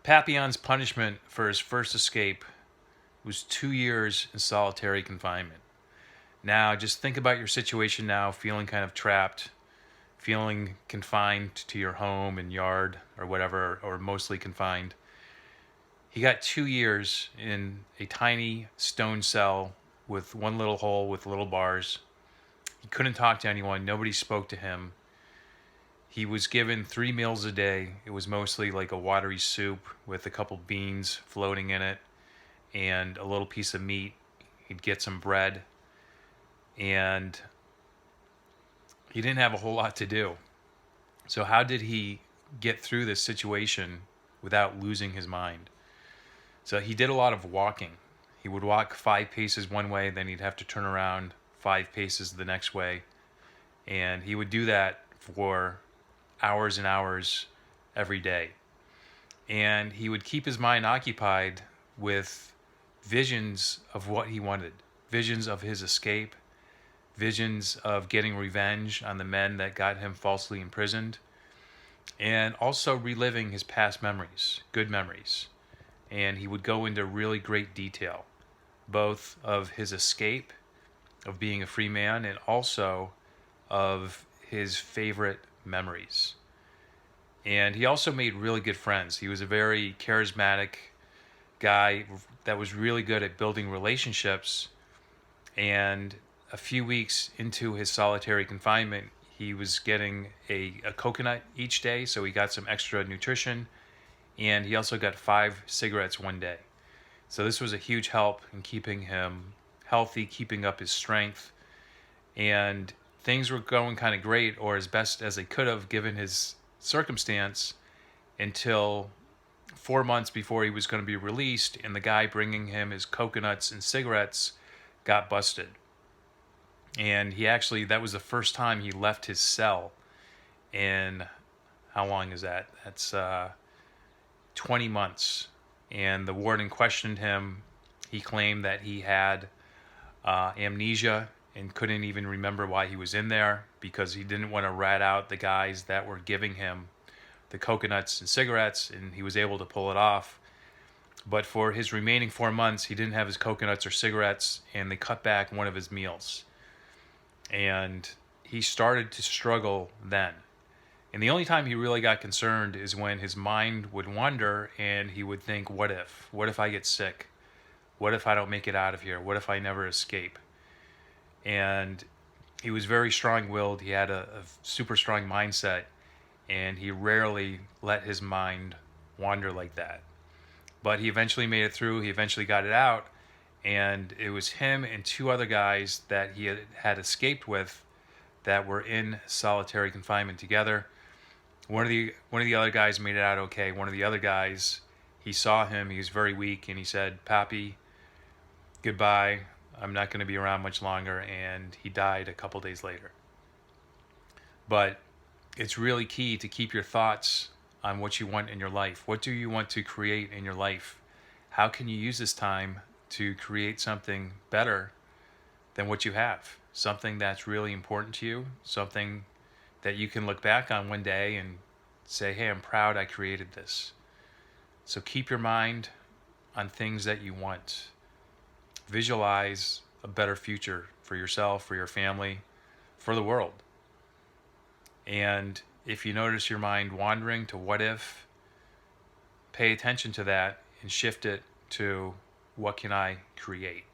Papillon's punishment for his first escape was 2 years in solitary confinement. Now, just think about your situation now, feeling kind of trapped, feeling confined to your home and yard or whatever, or mostly confined. He got 2 years in a tiny stone cell with one little hole with little bars. He couldn't talk to anyone. Nobody spoke to him. He was given 3 meals a day. It was mostly like a watery soup with a couple beans floating in it and a little piece of meat. He'd get some bread. And he didn't have a whole lot to do. So how did he get through this situation without losing his mind? So he did a lot of walking. He would walk 5 paces one way, then he'd have to turn around 5 paces the next way. And he would do that for hours and hours every day. And he would keep his mind occupied with visions of what he wanted, visions of his escape, visions of getting revenge on the men that got him falsely imprisoned, and also reliving his past memories, good memories. And he would go into really great detail, both of his escape, of being a free man, and also of his favorite memories. And he also made really good friends. He was a very charismatic guy that was really good at building relationships. And a few weeks into his solitary confinement, he was getting a coconut each day, so he got some extra nutrition. And he also got 5 cigarettes one day. So this was a huge help in keeping him healthy, keeping up his strength. And things were going kind of great, or as best as they could have given his circumstance, until 4 months before he was going to be released, and the guy bringing him his coconuts and cigarettes got busted. And that was the first time he left his cell in, how long is that? That's 20 months. And the warden questioned him. He claimed that he had amnesia and couldn't even remember why he was in there, because he didn't want to rat out the guys that were giving him the coconuts and cigarettes, and he was able to pull it off. But for his remaining 4 months, he didn't have his coconuts or cigarettes, and they cut back one of his meals. And he started to struggle then. And the only time he really got concerned is when his mind would wander and he would think, what if? What if I get sick? What if I don't make it out of here? What if I never escape? And he was very strong-willed. He had a super strong mindset, and he rarely let his mind wander like that. But he eventually made it through. He eventually got it out, and it was him and 2 other guys that he had escaped with that were in solitary confinement together. One of the other guys made it out okay. One of the other guys, he saw him. He was very weak, and he said, "Pappy, goodbye. I'm not going to be around much longer," and he died a couple days later. But it's really key to keep your thoughts on what you want in your life. What do you want to create in your life? How can you use this time to create something better than what you have? Something that's really important to you, something that you can look back on one day and say, hey, I'm proud I created this. So keep your mind on things that you want. Visualize a better future for yourself, for your family, for the world. And if you notice your mind wandering to what if, pay attention to that and shift it to what can I create.